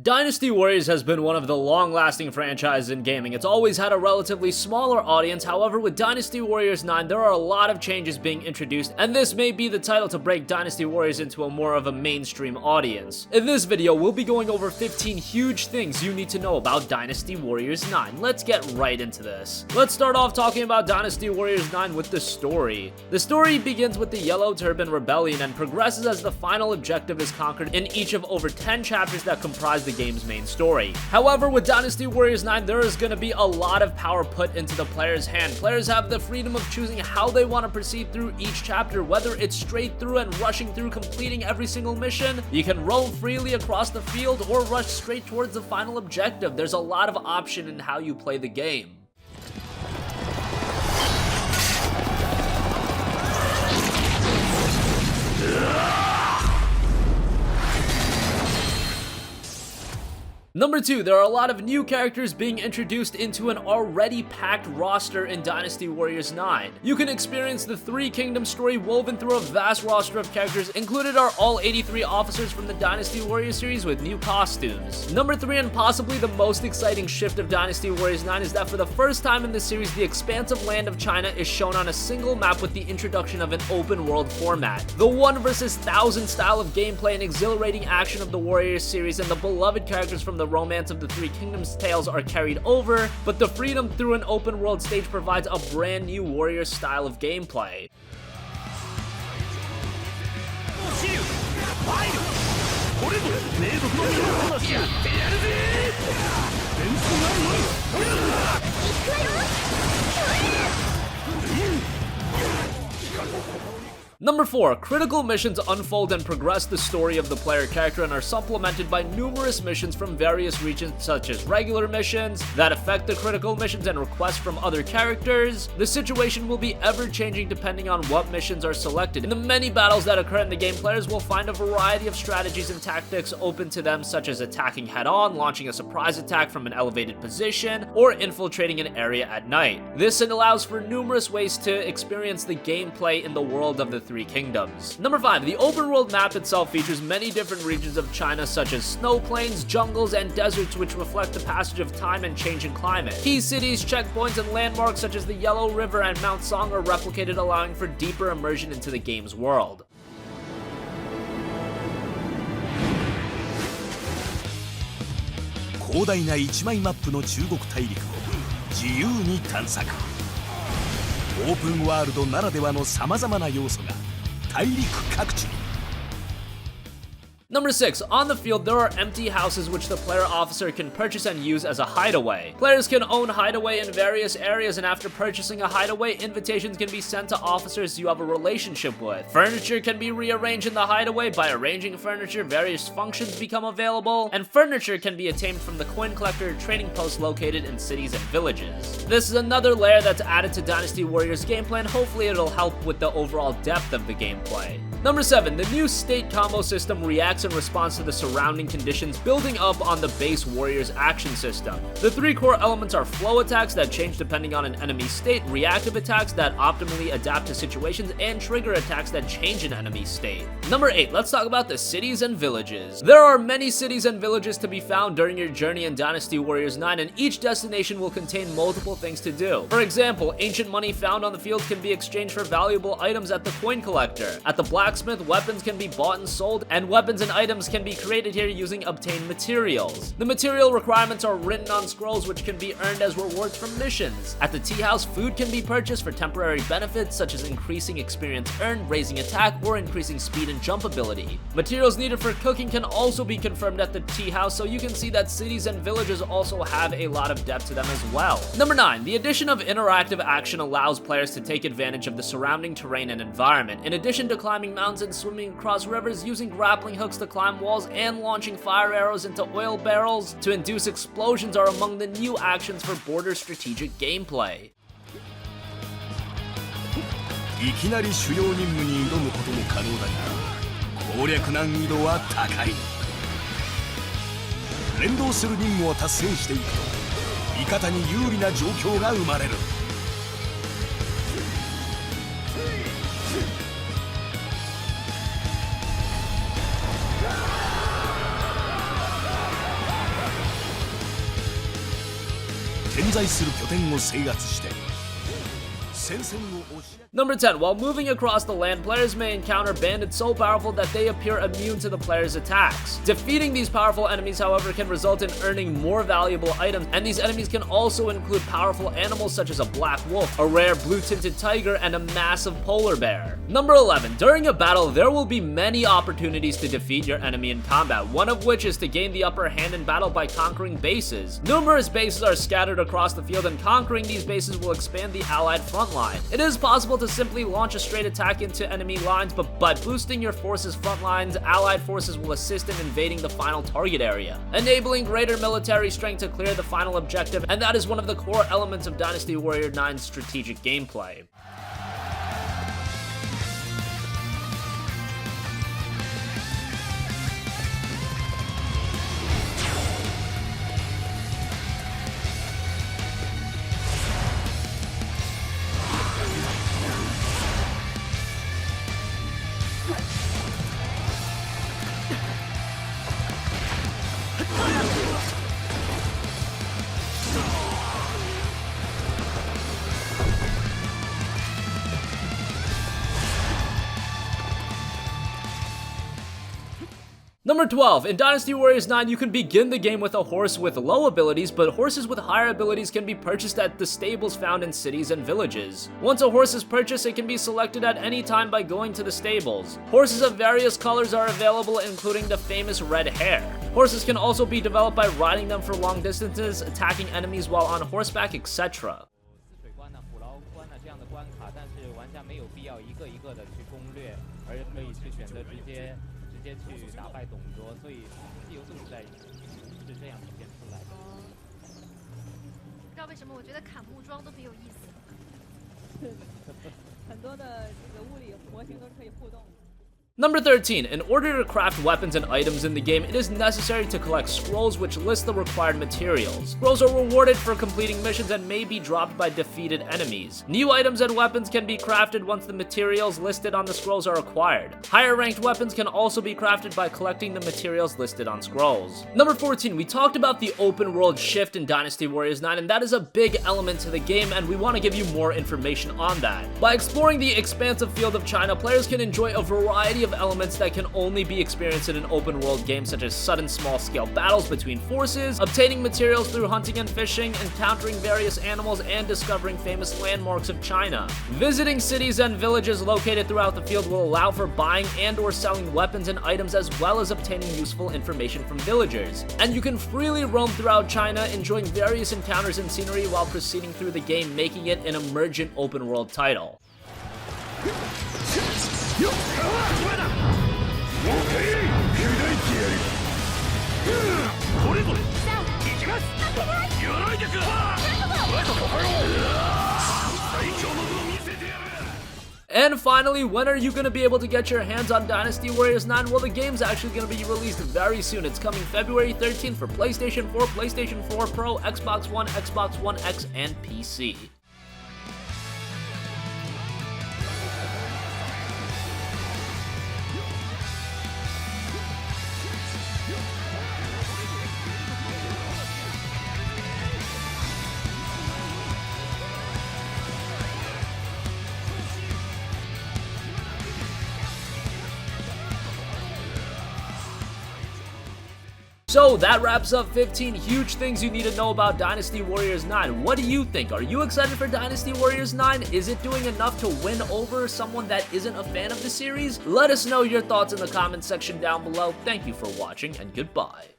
Dynasty Warriors has been one of the long-lasting franchises in gaming. It's always had a relatively smaller audience, however with Dynasty Warriors 9 there are a lot of changes being introduced, and this may be the title to break Dynasty Warriors into a more of a mainstream audience. In this video, we'll be going over 15 huge things you need to know about Dynasty Warriors 9. Let's get right into this. Let's start off talking about Dynasty Warriors 9 with the story. The story begins with the Yellow Turban Rebellion and progresses as the final objective is conquered in each of over 10 chapters that comprise the game's main story. However, with Dynasty Warriors 9, there is going to be a lot of power put into the player's hand. Players have the freedom of choosing how they want to proceed through each chapter, whether it's straight through and rushing through completing every single mission, you can roam freely across the field, or rush straight towards the final objective. There's a lot of option in how you play the game. Number 2, there are a lot of new characters being introduced into an already packed roster in Dynasty Warriors 9. You can experience the Three Kingdoms story woven through a vast roster of characters. Included are all 83 officers from the Dynasty Warriors series with new costumes. Number 3, and possibly the most exciting shift of Dynasty Warriors 9, is that for the first time in the series, the expansive land of China is shown on a single map with the introduction of an open world format. The 1 versus 1000 style of gameplay and exhilarating action of the Warriors series and the beloved characters from the romance of the Three Kingdoms tales are carried over, but the freedom through an open world stage provides a brand new warrior style of gameplay. Number 4, critical missions unfold and progress the story of the player character and are supplemented by numerous missions from various regions, such as regular missions that affect the critical missions and requests from other characters. The situation will be ever-changing depending on what missions are selected. In the many battles that occur in the game, players will find a variety of strategies and tactics open to them, such as attacking head-on, launching a surprise attack from an elevated position, or infiltrating an area at night. This allows for numerous ways to experience the gameplay in the world of the Three Kingdoms. Number 5, the Overworld Map itself features many different regions of China, such as snow plains, jungles, and deserts, which reflect the passage of time and changing climate. Key cities, checkpoints, and landmarks such as the Yellow River and Mount Song are replicated, allowing for deeper immersion into the game's world.広大な一枚マップの中国大陸を自由に探索。オープンワールドならではのさまざまな要素が大陸各地に。Number 6, on the field, there are empty houses which the player officer can purchase and use as a hideaway. Players can own hideaway in various areas, and after purchasing a hideaway, invitations can be sent to officers you have a relationship with. Furniture can be rearranged in the hideaway. By arranging furniture, various functions become available, and furniture can be attained from the coin collector trading posts located in cities and villages. This is another layer that's added to Dynasty Warriors gameplay, and hopefully it'll help with the overall depth of the gameplay. Number 7, the new state combo system reacts in response to the surrounding conditions, building up on the base Warriors action system. The 3 core elements are flow attacks that change depending on an enemy's state, reactive attacks that optimally adapt to situations, and trigger attacks that change an enemy's state. Number 8, let's talk about the cities and villages. There are many cities and villages to be found during your journey in Dynasty Warriors 9, and each destination will contain multiple things to do. For example, ancient money found on the field can be exchanged for valuable items at the coin collector. At the blacksmith, weapons can be bought and sold, and weapons and items can be created here using obtained materials. The material requirements are written on scrolls, which can be earned as rewards from missions. At the tea house, food can be purchased for temporary benefits such as increasing experience earned, raising attack, or increasing speed and jump ability. Materials needed for cooking can also be confirmed at the tea house, so you can see that cities and villages also have a lot of depth to them as well. Number 9, the addition of interactive action allows players to take advantage of the surrounding terrain and environment. In addition to climbing mountains and swimming across rivers, using grappling hooks to climb walls, and launching fire arrows into oil barrels to induce explosions are among the new actions for border strategic gameplay. いきなり主要任務に挑むことも可能だが、攻略難易度は高い。連動する任務を達成していくと、味方に有利な状況が生まれる。点在する拠点を制圧して戦線を押し Number 10. While moving across the land, players may encounter bandits so powerful that they appear immune to the player's attacks. Defeating these powerful enemies, however, can result in earning more valuable items, and these enemies can also include powerful animals such as a black wolf, a rare blue-tinted tiger, and a massive polar bear. Number 11. During a battle, there will be many opportunities to defeat your enemy in combat, one of which is to gain the upper hand in battle by conquering bases. Numerous bases are scattered across the field, and conquering these bases will expand the allied front line. It is possible to simply launch a straight attack into enemy lines, but by boosting your force's front lines, allied forces will assist in invading the final target area, enabling greater military strength to clear the final objective, and that is one of the core elements of Dynasty Warrior 9's strategic gameplay. Number 12. In Dynasty Warriors 9, you can begin the game with a horse with low abilities, but horses with higher abilities can be purchased at the stables found in cities and villages. Once a horse is purchased, it can be selected at any time by going to the stables. Horses of various colors are available, including the famous red hare. Horses can also be developed by riding them for long distances, attacking enemies while on horseback, etc. Number 13. In order to craft weapons and items in the game, it is necessary to collect scrolls which list the required materials. Scrolls are rewarded for completing missions and may be dropped by defeated enemies. New items and weapons can be crafted once the materials listed on the scrolls are acquired. Higher ranked weapons can also be crafted by collecting the materials listed on scrolls. Number 14. We talked about the open world shift in Dynasty Warriors 9, and that is a big element to the game, and we want to give you more information on that. By exploring the expansive field of China, players can enjoy a variety of elements that can only be experienced in an open world game, such as sudden small scale battles between forces, obtaining materials through hunting and fishing, encountering various animals, and discovering famous landmarks of China. Visiting cities and villages located throughout the field will allow for buying and or selling weapons and items, as well as obtaining useful information from villagers. And you can freely roam throughout China, enjoying various encounters and scenery while proceeding through the game, making it an emergent open world title. And finally, when are you going to be able to get your hands on Dynasty Warriors 9? Well, the game's actually going to be released very soon. It's coming February 13th for PlayStation 4, PlayStation 4 Pro, Xbox One, Xbox One X, and PC. So that wraps up 15 huge things you need to know about Dynasty Warriors 9. What do you think? Are you excited for Dynasty Warriors 9? Is it doing enough to win over someone that isn't a fan of the series? Let us know your thoughts in the comments section down below. Thank you for watching, and goodbye.